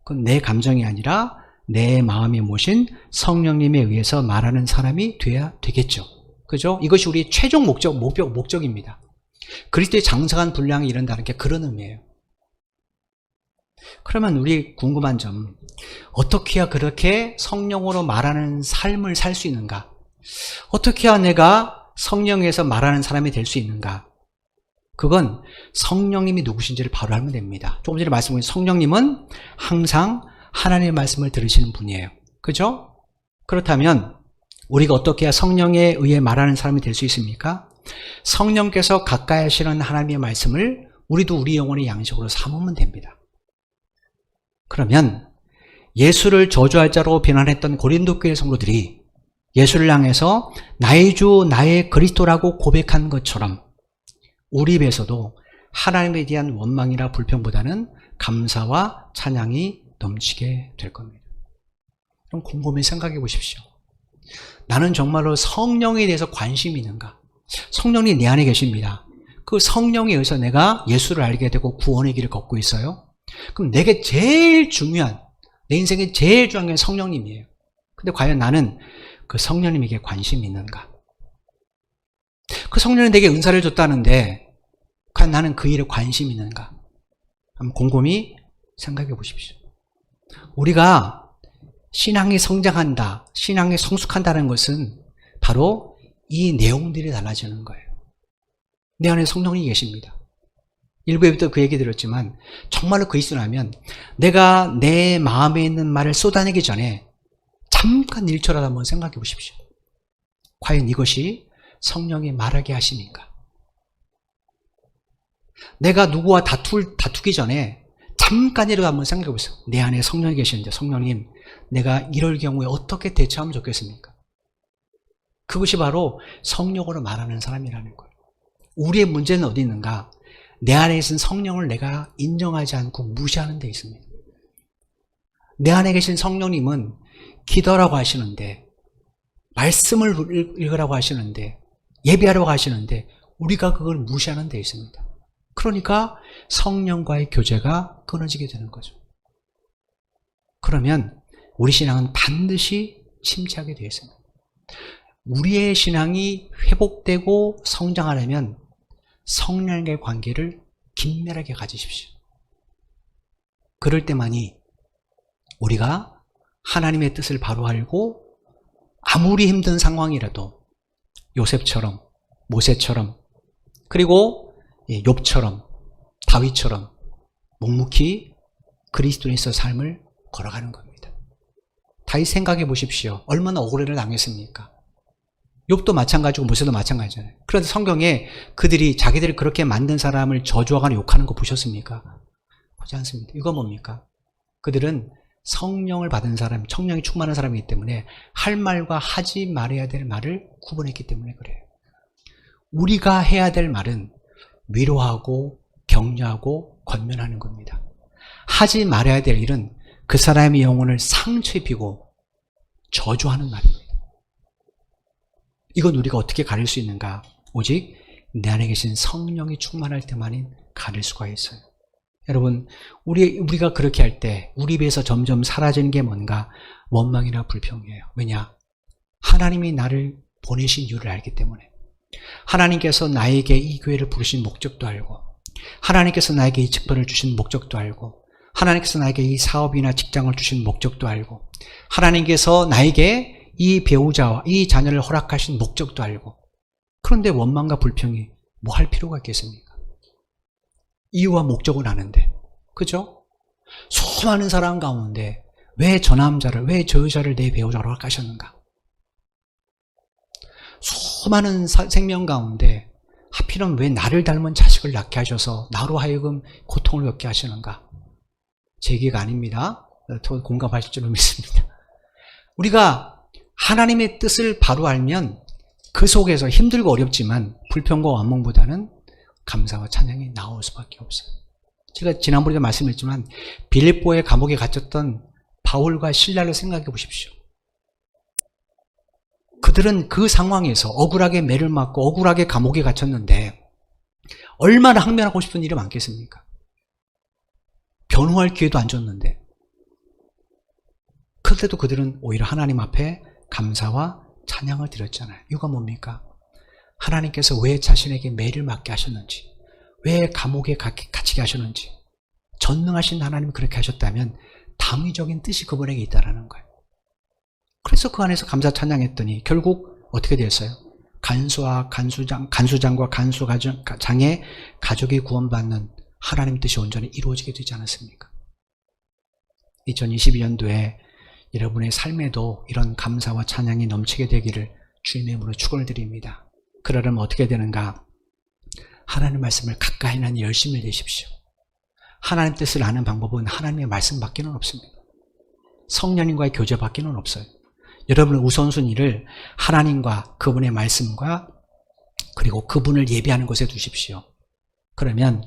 그건 내 감정이 아니라 내 마음에 모신 성령님에 의해서 말하는 사람이 돼야 되겠죠. 그죠? 이것이 우리의 최종 목적입니다. 그리스도의 장성한 분량이 이른다는 게 그런 의미예요. 그러면 우리 궁금한 점, 어떻게 해야 그렇게 성령으로 말하는 삶을 살 수 있는가? 어떻게 해야 내가 성령에서 말하는 사람이 될 수 있는가? 그건 성령님이 누구신지를 바로 알면 됩니다. 조금 전에 말씀드린 성령님은 항상 하나님의 말씀을 들으시는 분이에요. 그죠? 그렇다면 우리가 어떻게 해야 성령에 의해 말하는 사람이 될 수 있습니까? 성령께서 가까이 하시는 하나님의 말씀을 우리도 우리 영혼의 양식으로 삼으면 됩니다. 그러면 예수를 저주할 자로 비난했던 고린도 교회 성도들이 예수를 향해서 나의 주, 나의 그리스도라고 고백한 것처럼 우리 입에서도 하나님에 대한 원망이나 불평보다는 감사와 찬양이 넘치게 될 겁니다. 그럼 곰곰이 생각해 보십시오. 나는 정말로 성령에 대해서 관심이 있는가? 성령이 내 안에 계십니다. 그 성령에 의해서 내가 예수를 알게 되고 구원의 길을 걷고 있어요. 그럼 내게 제일 중요한, 내 인생에 제일 중요한 게 성령님이에요. 근데 과연 나는 그 성령님에게 관심이 있는가? 그 성령이 내게 은사를 줬다는데 과연 나는 그 일에 관심이 있는가? 한번 곰곰이 생각해 보십시오. 우리가 신앙이 성장한다, 신앙이 성숙한다는 것은 바로 이 내용들이 달라지는 거예요. 내 안에 성령이 계십니다. 일부에부터 그 얘기 드렸지만 정말로 그리스도라면 내가 내 마음에 있는 말을 쏟아내기 전에 잠깐 1초라도 한번 생각해 보십시오. 과연 이것이 성령이 말하게 하십니까? 내가 누구와 다투기 전에 잠깐이라도 한번 생각해 보세요. 내 안에 성령이 계시는데 성령님, 내가 이럴 경우에 어떻게 대처하면 좋겠습니까? 그것이 바로 성령으로 말하는 사람이라는 거예요. 우리의 문제는 어디 있는가? 내 안에 있는 성령을 내가 인정하지 않고 무시하는 데 있습니다. 내 안에 계신 성령님은 기도하라고 하시는데, 말씀을 읽으라고 하시는데, 예배하라고 하시는데 우리가 그걸 무시하는 데 있습니다. 그러니까 성령과의 교제가 끊어지게 되는 거죠. 그러면 우리 신앙은 반드시 침체하게 되어 있습니다. 우리의 신앙이 회복되고 성장하려면 성령과의 관계를 긴밀하게 가지십시오. 그럴 때만이 우리가 하나님의 뜻을 바로 알고 아무리 힘든 상황이라도 요셉처럼, 모세처럼, 그리고 욥처럼, 다윗처럼 묵묵히 그리스도인에서 삶을 걸어가는 겁니다. 다윗 생각해 보십시오. 얼마나 억울해를 당했습니까? 욥도 마찬가지고 모세도 마찬가지잖아요. 그런데 성경에 그들이 자기들을 그렇게 만든 사람을 저주하거나 욕하는 거 보셨습니까? 보지 않습니다. 이거 뭡니까? 그들은 성령을 받은 사람, 성령이 충만한 사람이기 때문에 할 말과 하지 말아야 될 말을 구분했기 때문에 그래요. 우리가 해야 될 말은 위로하고 격려하고 권면하는 겁니다. 하지 말아야 될 일은 그 사람의 영혼을 상처 입히고 저주하는 말입니다. 이건 우리가 어떻게 가릴 수 있는가? 오직 내 안에 계신 성령이 충만할 때만이 가릴 수가 있어요. 여러분, 우리가 그렇게 할 때 우리 입에서 점점 사라지는 게 뭔가? 원망이나 불평이에요. 왜냐? 하나님이 나를 보내신 이유를 알기 때문에. 하나님께서 나에게 이 교회를 부르신 목적도 알고, 하나님께서 나에게 이 직분을 주신 목적도 알고, 하나님께서 나에게 이 사업이나 직장을 주신 목적도 알고, 하나님께서 나에게 이 배우자와 이 자녀를 허락하신 목적도 알고, 그런데 원망과 불평이 뭐 할 필요가 있겠습니까? 이유와 목적은 아는데, 그죠? 수많은 사람 가운데 왜 저 남자를, 왜 저 여자를 내 배우자로 허락하셨는가? 수많은 생명 가운데 하필은 왜 나를 닮은 자식을 낳게 하셔서 나로 하여금 고통을 겪게 하시는가? 제 얘기가 아닙니다. 공감하실 줄 믿습니다. 우리가 하나님의 뜻을 바로 알면 그 속에서 힘들고 어렵지만 불평과 원망보다는 감사와 찬양이 나올 수밖에 없어요. 제가 지난번에도 말씀했지만 빌립보의 감옥에 갇혔던 바울과 실라를 생각해 보십시오. 그들은 그 상황에서 억울하게 매를 맞고 억울하게 감옥에 갇혔는데 얼마나 항변하고 싶은 일이 많겠습니까? 변호할 기회도 안 줬는데, 그때도 그들은 오히려 하나님 앞에 감사와 찬양을 드렸잖아요. 이유가 뭡니까? 하나님께서 왜 자신에게 매를 맞게 하셨는지, 왜 감옥에 갇히게 하셨는지, 전능하신 하나님이 그렇게 하셨다면 당위적인 뜻이 그분에게 있다는 거예요. 그래서 그 안에서 감사 찬양했더니 결국 어떻게 됐어요? 간수장과 간수장의 가족이 구원받는 하나님 뜻이 온전히 이루어지게 되지 않았습니까? 2022년도에 여러분의 삶에도 이런 감사와 찬양이 넘치게 되기를 주님의 이름으로 축원을 드립니다. 그러려면 어떻게 되는가? 하나님의 말씀을 가까이 하는 열심을 내십시오. 하나님 뜻을 아는 방법은 하나님의 말씀밖에는 없습니다. 성령님과의 교제밖에는 없어요. 여러분의 우선순위를 하나님과 그분의 말씀과 그리고 그분을 예배하는 것에 두십시오. 그러면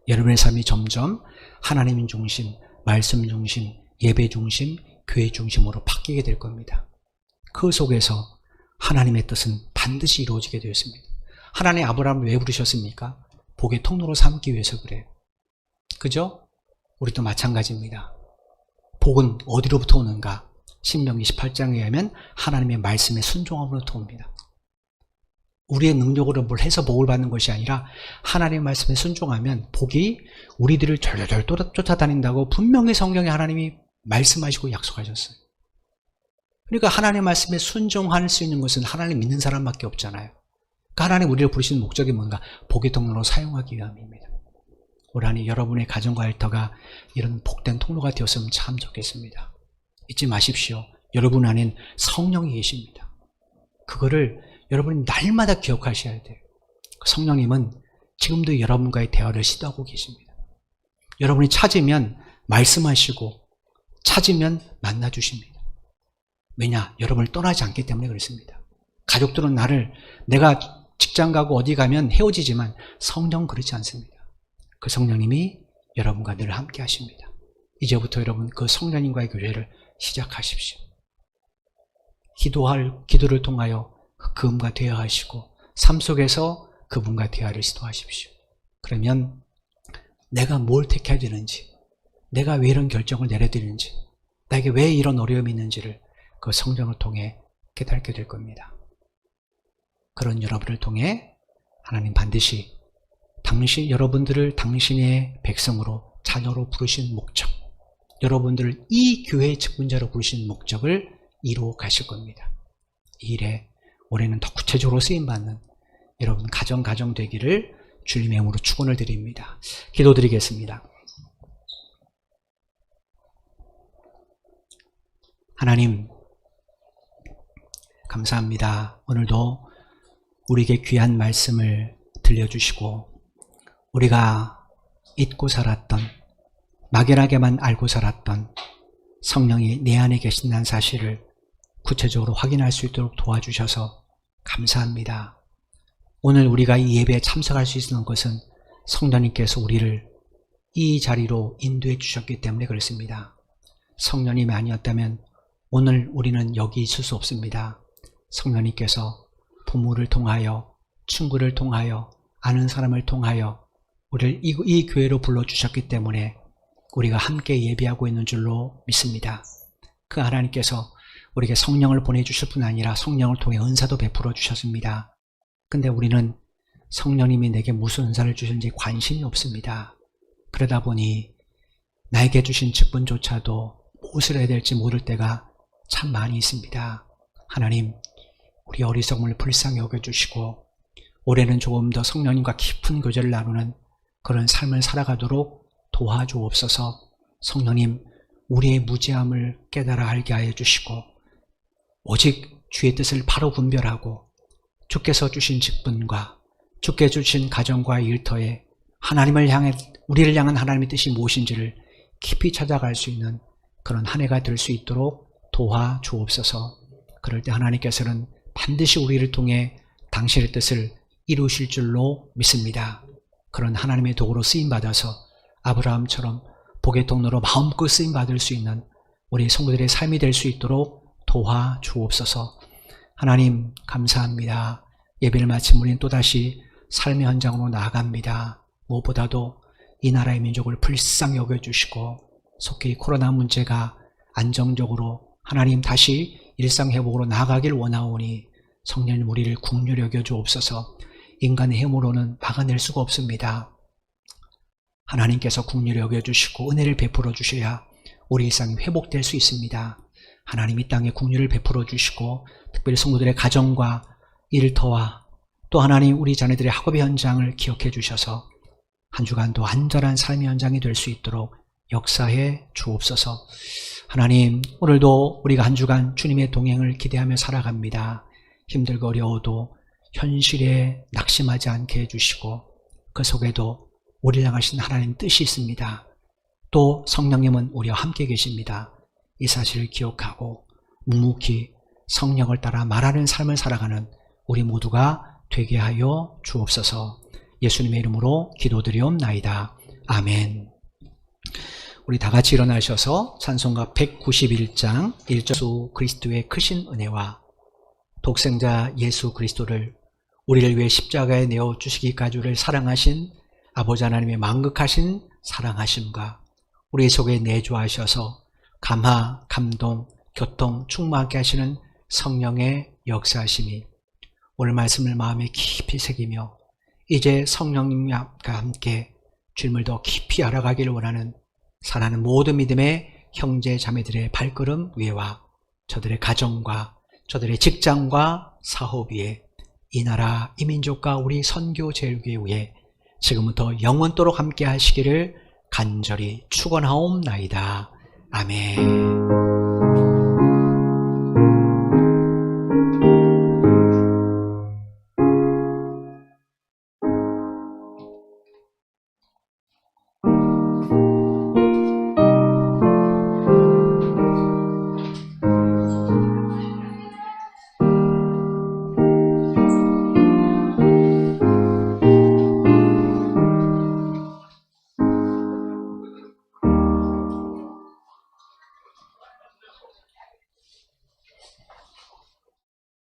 여러분의 삶이 점점 하나님 중심, 말씀 중심, 예배 중심, 교회 중심으로 바뀌게 될 겁니다. 그 속에서 하나님의 뜻은 반드시 이루어지게 되었습니다. 하나님 아브라함을 왜 부르셨습니까? 복의 통로로 삼기 위해서 그래요. 그죠? 우리도 마찬가지입니다. 복은 어디로부터 오는가? 신명기 18장에 의하면 하나님의 말씀에 순종함으로부터 옵니다. 우리의 능력으로 뭘 해서 복을 받는 것이 아니라 하나님의 말씀에 순종하면 복이 우리들을 절절절 쫓아다닌다고 분명히 성경에 하나님이 말씀하시고 약속하셨어요. 그러니까 하나님의 말씀에 순종할 수 있는 것은 하나님 믿는 사람밖에 없잖아요. 그러니까 하나님 우리를 부르시는 목적이 뭔가? 복의 통로로 사용하기 위함입니다. 올 한해 여러분의 가정과 일터가 이런 복된 통로가 되었으면 참 좋겠습니다. 잊지 마십시오. 여러분 안엔 성령이 계십니다. 그거를 여러분이 날마다 기억하셔야 돼요. 성령님은 지금도 여러분과의 대화를 시도하고 계십니다. 여러분이 찾으면 말씀하시고 찾으면 만나주십니다. 왜냐? 여러분을 떠나지 않기 때문에 그렇습니다. 가족들은 내가 직장 가고 어디 가면 헤어지지만 성령은 그렇지 않습니다. 그 성령님이 여러분과 늘 함께 하십니다. 이제부터 여러분 그 성령님과의 교제를 시작하십시오. 기도를 통하여 그분과 대화하시고 삶 속에서 그분과 대화를 시도하십시오. 그러면 내가 뭘 택해야 되는지, 내가 왜 이런 결정을 내려야 되는지, 나에게 왜 이런 어려움이 있는지를 그 성령을 통해 깨닫게 될 겁니다. 그런 여러분을 통해 하나님 반드시 여러분들을 당신의 백성으로, 자녀로 부르신 목적, 여러분들을 이 교회의 직분자로 부르신 목적을 이루어 가실 겁니다. 이 일에 올해는 더 구체적으로 쓰임받는 여러분 가정 되기를 주님의 이름으로 축원을 드립니다. 기도드리겠습니다. 하나님 감사합니다. 오늘도 우리에게 귀한 말씀을 들려주시고 우리가 잊고 살았던, 막연하게만 알고 살았던 성령이 내 안에 계신다는 사실을 구체적으로 확인할 수 있도록 도와주셔서 감사합니다. 오늘 우리가 이 예배에 참석할 수 있는 것은 성령님께서 우리를 이 자리로 인도해 주셨기 때문에 그렇습니다. 성령님이 아니었다면 오늘 우리는 여기 있을 수 없습니다. 성령님께서 부모를 통하여, 친구를 통하여, 아는 사람을 통하여 우리를 이 교회로 불러주셨기 때문에 우리가 함께 예배하고 있는 줄로 믿습니다. 그 하나님께서 우리에게 성령을 보내주실 뿐 아니라 성령을 통해 은사도 베풀어 주셨습니다. 근데 우리는 성령님이 내게 무슨 은사를 주시는지 관심이 없습니다. 그러다 보니 나에게 주신 직분조차도 무엇을 해야 될지 모를 때가 참 많이 있습니다. 하나님, 우리 어리석음을 불쌍히 여겨주시고 올해는 조금 더 성령님과 깊은 교제를 나누는 그런 삶을 살아가도록 도와주옵소서. 성령님, 우리의 무죄함을 깨달아 알게 하여 주시고 오직 주의 뜻을 바로 분별하고 주께서 주신 직분과 주께 주신 가정과 일터에 우리를 향한 하나님의 뜻이 무엇인지를 깊이 찾아갈 수 있는 그런 한 해가 될 수 있도록 도와주옵소서. 그럴 때 하나님께서는 반드시 우리를 통해 당신의 뜻을 이루실 줄로 믿습니다. 그런 하나님의 도구로 쓰임받아서 아브라함처럼 복의 통로로 마음껏 쓰임받을 수 있는 우리 성도들의 삶이 될 수 있도록 도와주옵소서. 하나님 감사합니다. 예배를 마친 우리는 또다시 삶의 현장으로 나아갑니다. 무엇보다도 이 나라의 민족을 불쌍히 여겨주시고 속히 코로나 문제가 안정적으로 하나님 다시 일상회복으로 나아가길 원하오니 성령님 우리를 긍휼히 여겨주옵소서. 인간의 힘으로는 막아낼 수가 없습니다. 하나님께서 긍휼히 여겨주시고 은혜를 베풀어 주셔야 우리 일상이 회복될 수 있습니다. 하나님 이 땅에 긍휼을 베풀어 주시고 특별히 성도들의 가정과 일터와 또 하나님 우리 자녀들의 학업의 현장을 기억해 주셔서 한 주간도 안전한 삶의 현장이 될 수 있도록 역사해 주옵소서. 하나님 오늘도 우리가 한 주간 주님의 동행을 기대하며 살아갑니다. 힘들고 어려워도 현실에 낙심하지 않게 해주시고 그 속에도 우리를 향하신 하나님 뜻이 있습니다. 또 성령님은 우리와 함께 계십니다. 이 사실을 기억하고 묵묵히 성령을 따라 말하는 삶을 살아가는 우리 모두가 되게 하여 주옵소서. 예수님의 이름으로 기도드리옵나이다. 아멘. 우리 다 같이 일어나셔서 찬송가 191장 1절 그리스도의 크신 은혜와 독생자 예수 그리스도를 우리를 위해 십자가에 내어 주시기까지 우리를 사랑하신 아버지 하나님의 만극하신 사랑하심과 우리 속에 내주하셔서 감화, 감동, 교통, 충만하게 하시는 성령의 역사하심이 오늘 말씀을 마음에 깊이 새기며 이제 성령님과 함께 주님을 더 깊이 알아가기를 원하는 사랑하는 모든 믿음의 형제 자매들의 발걸음 위에와 저들의 가정과 저들의 직장과 사업 위에 이 나라 이 민족과 우리 선교 제일교회 위에 지금부터 영원토록 함께 하시기를 간절히 축원하옵나이다. 아멘.